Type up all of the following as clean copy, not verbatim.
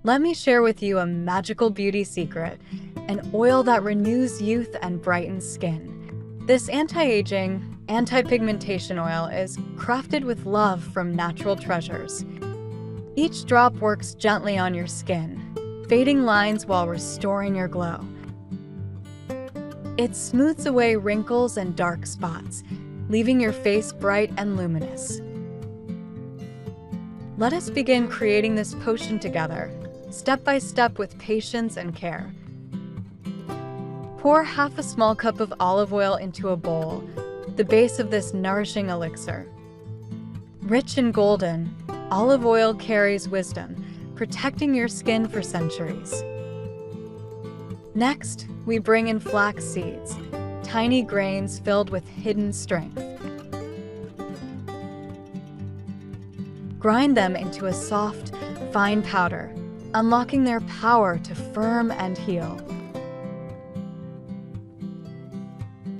Let me share with you a magical beauty secret, an oil that renews youth and brightens skin. This anti-aging, anti-pigmentation oil is crafted with love from natural treasures. Each drop works gently on your skin, fading lines while restoring your glow. It smooths away wrinkles and dark spots, leaving your face bright and luminous. Let us begin creating this potion together, step by step with patience and care. Pour half a small cup of olive oil into a bowl, the base of this nourishing elixir. Rich and golden, olive oil carries wisdom, protecting your skin for centuries. Next, we bring in flax seeds, tiny grains filled with hidden strength. Grind them into a soft, fine powder, unlocking their power to firm and heal.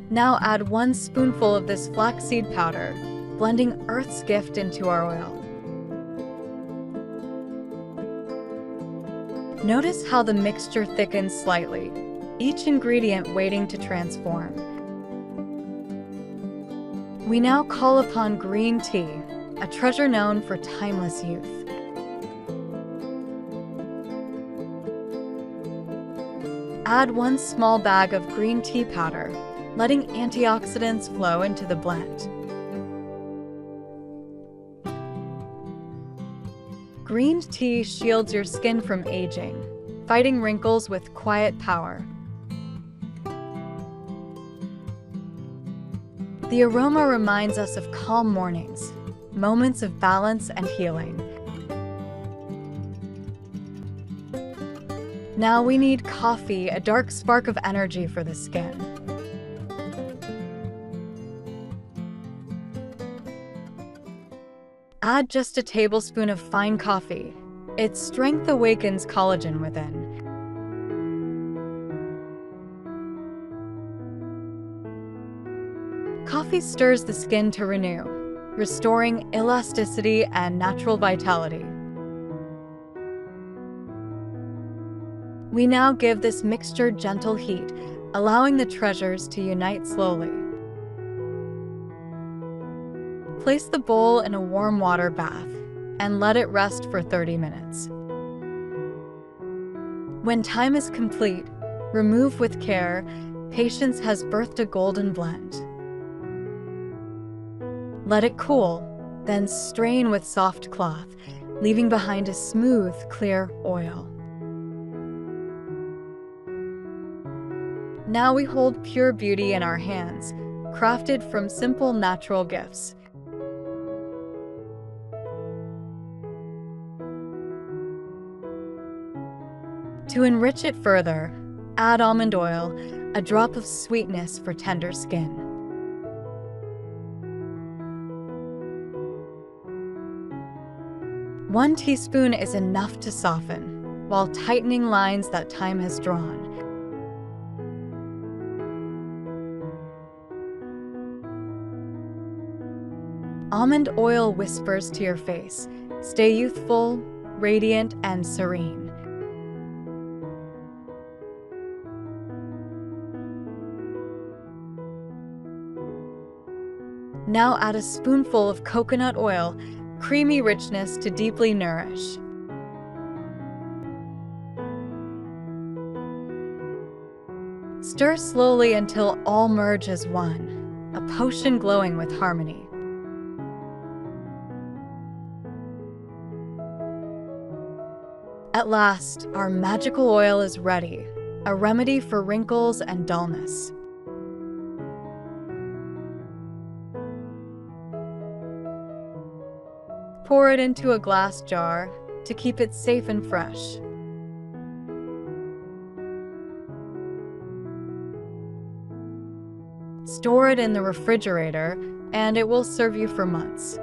Now add 1 spoonful of this flaxseed powder, blending Earth's gift into our oil. Notice how the mixture thickens slightly, each ingredient waiting to transform. We now call upon green tea, a treasure known for timeless youth. Add 1 small bag of green tea powder, letting antioxidants flow into the blend. Green tea shields your skin from aging, fighting wrinkles with quiet power. The aroma reminds us of calm mornings, moments of balance and healing. Now we need coffee, a dark spark of energy for the skin. Add just a tablespoon of fine coffee. Its strength awakens collagen within. Coffee stirs the skin to renew, restoring elasticity and natural vitality. We now give this mixture gentle heat, allowing the treasures to unite slowly. Place the bowl in a warm water bath and let it rest for 30 minutes. When time is complete, remove with care. Patience has birthed a golden blend. Let it cool, then strain with soft cloth, leaving behind a smooth, clear oil. Now we hold pure beauty in our hands, crafted from simple natural gifts. To enrich it further, add almond oil, a drop of sweetness for tender skin. One teaspoon is enough to soften, while tightening lines that time has drawn. Almond oil whispers to your face, stay youthful, radiant, and serene. Now add a spoonful of coconut oil, creamy richness to deeply nourish. Stir slowly until all merge as one, a potion glowing with harmony. At last, our magical oil is ready, a remedy for wrinkles and dullness. Pour it into a glass jar to keep it safe and fresh. Store it in the refrigerator, and it will serve you for months.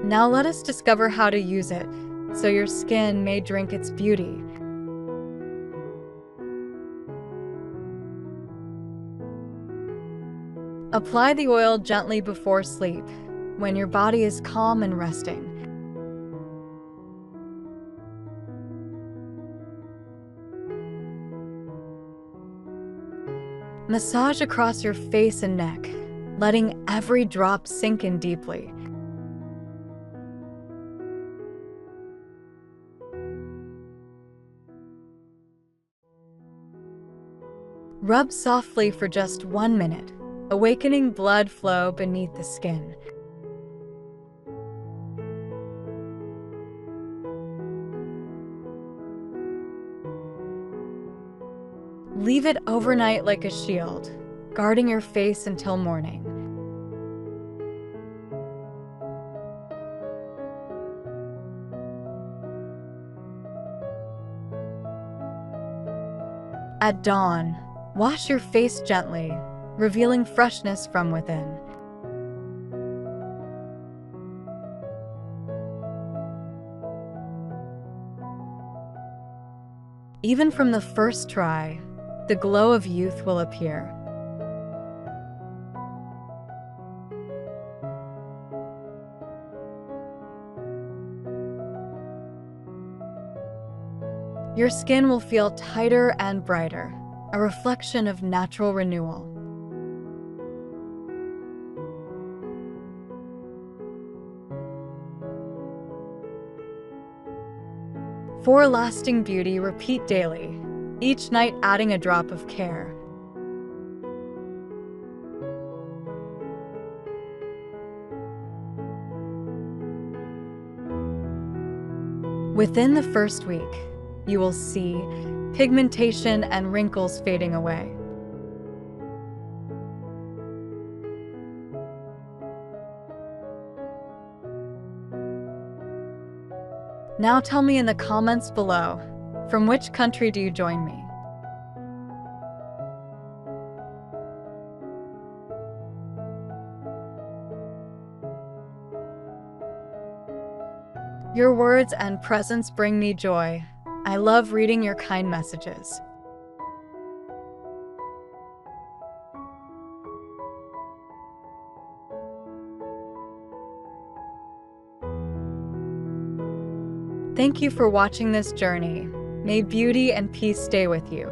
Now let us discover how to use it, so your skin may drink its beauty. Apply the oil gently before sleep, when your body is calm and resting. Massage across your face and neck, letting every drop sink in deeply. Rub softly for just 1 minute, awakening blood flow beneath the skin. Leave it overnight like a shield, guarding your face until morning. At dawn, wash your face gently, revealing freshness from within. Even from the first try, the glow of youth will appear. Your skin will feel tighter and brighter, a reflection of natural renewal. For lasting beauty, repeat daily, each night adding a drop of care. Within the first week, you will see pigmentation and wrinkles fading away. Now tell me in the comments below, from which country do you join me? Your words and presence bring me joy. I love reading your kind messages. Thank you for watching this journey. May beauty and peace stay with you.